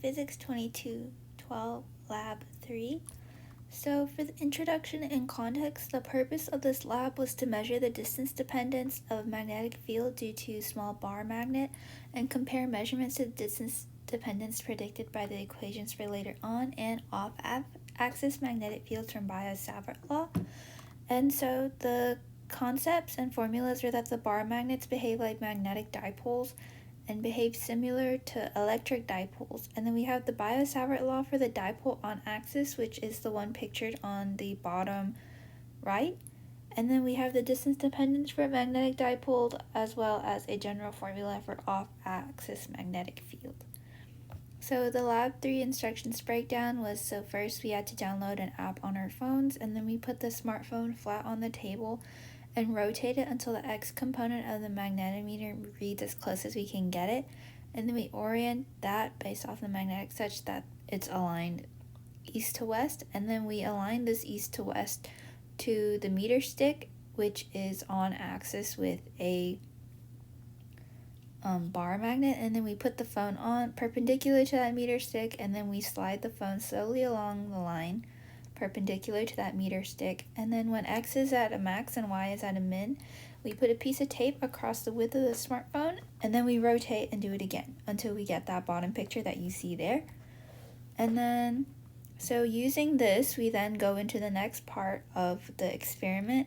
Physics 2212 Lab 3. So for the introduction and context, the purpose of this lab was to measure the distance dependence of magnetic field due to small bar magnet and compare measurements to the distance dependence predicted by the equations for later on and off-axis magnetic fields from Biot-Savart law. And so the concepts and formulas are that the bar magnets behave like magnetic dipoles and behave similar to electric dipoles. And then we have the Biot-Savart law for the dipole on axis, which is the one pictured on the bottom right. And then we have the distance dependence for magnetic dipole, as well as a general formula for off-axis magnetic field. So the Lab 3 instructions breakdown was, so first we had to download an app on our phones, and then we put the smartphone flat on the table and rotate it until the X component of the magnetometer reads as close as we can get it, and then we orient that based off the magnetic such that it's aligned east to west, and then we align this east to west to the meter stick, which is on axis with a bar magnet, and then we put the phone on perpendicular to that meter stick, and then we slide the phone slowly along the line perpendicular to that meter stick, and then when X is at a max and Y is at a min, we put a piece of tape across the width of the smartphone, and then we rotate and do it again until we get that bottom picture that you see there. And then, so using this, we then go into the next part of the experiment,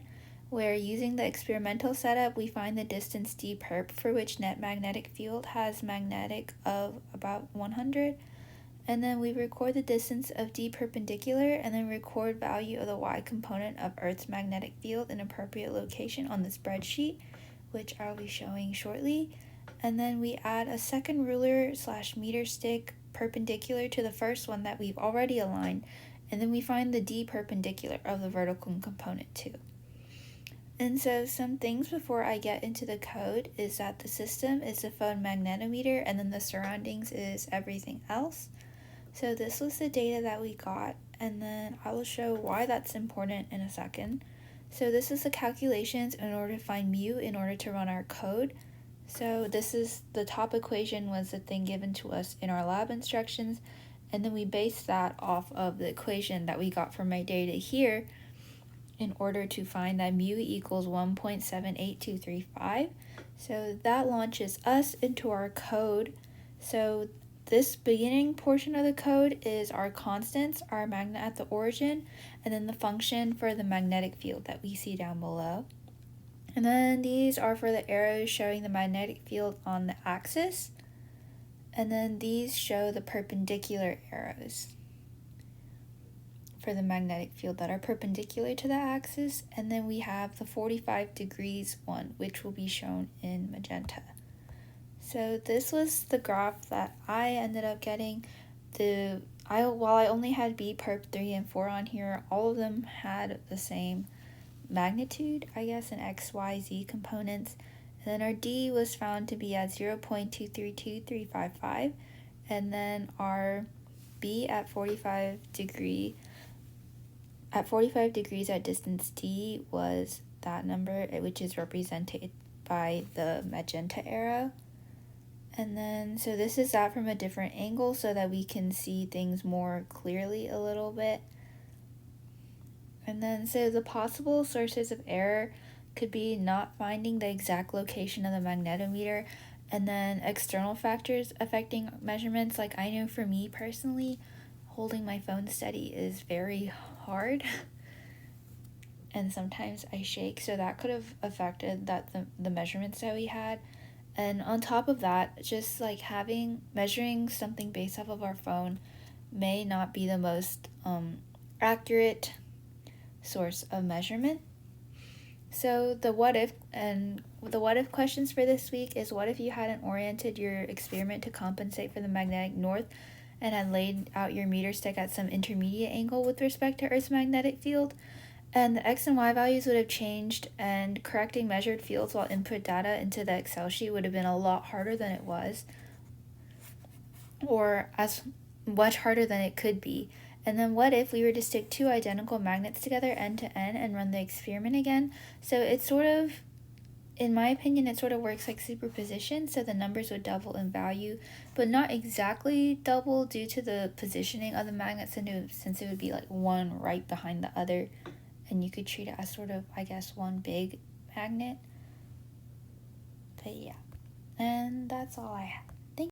where using the experimental setup, we find the distance d perp, for which net magnetic field has magnetic of about 100, and then we record the distance of d perpendicular, and then record value of the y component of Earth's magnetic field in appropriate location on the spreadsheet, which I'll be showing shortly. And then we add a second ruler / meter stick perpendicular to the first one that we've already aligned, and then we find the d perpendicular of the vertical component too. And so some things before I get into the code is that the system is the phone magnetometer, and then the surroundings is everything else. So this was the data that we got, and then I will show why that's important in a second. So this is the calculations in order to find mu in order to run our code. So this is the top equation was the thing given to us in our lab instructions, and then we based that off of the equation that we got from my data here in order to find that mu equals 1.78235. So that launches us into our code. So this beginning portion of the code is our constants, our magnet at the origin, and then the function for the magnetic field that we see down below. And then these are for the arrows showing the magnetic field on the axis. And then these show the perpendicular arrows for the magnetic field that are perpendicular to the axis. And then we have the 45 degrees one, which will be shown in magenta. So this was the graph that I ended up getting. While I only had B, perp 3, and 4 on here, all of them had the same magnitude, I guess, in X, Y, Z components. And then our D was found to be at 0.232355, and then our B at 45 degrees at distance D was that number, which is represented by the magenta arrow. And then, so this is that from a different angle so that we can see things more clearly a little bit. And then, so the possible sources of error could be not finding the exact location of the magnetometer, and then external factors affecting measurements. Like I know for me personally, holding my phone steady is very hard. And sometimes I shake, so that could have affected the measurements that we had. And on top of that, just like measuring something based off of our phone may not be the most accurate source of measurement. So the what if questions for this week is, what if you hadn't oriented your experiment to compensate for the magnetic north and had laid out your meter stick at some intermediate angle with respect to Earth's magnetic field? And the X and Y values would have changed, and correcting measured fields while input data into the Excel sheet would have been a lot harder than it was, or as much harder than it could be. And then what if we were to stick two identical magnets together end to end and run the experiment again? So it's sort of in my opinion, it sort of works like superposition, so the numbers would double in value, but not exactly double due to the positioning of the magnets, since it would be like one right behind the other, and you could treat it as sort of, I guess, one big magnet. But yeah, and that's all I have.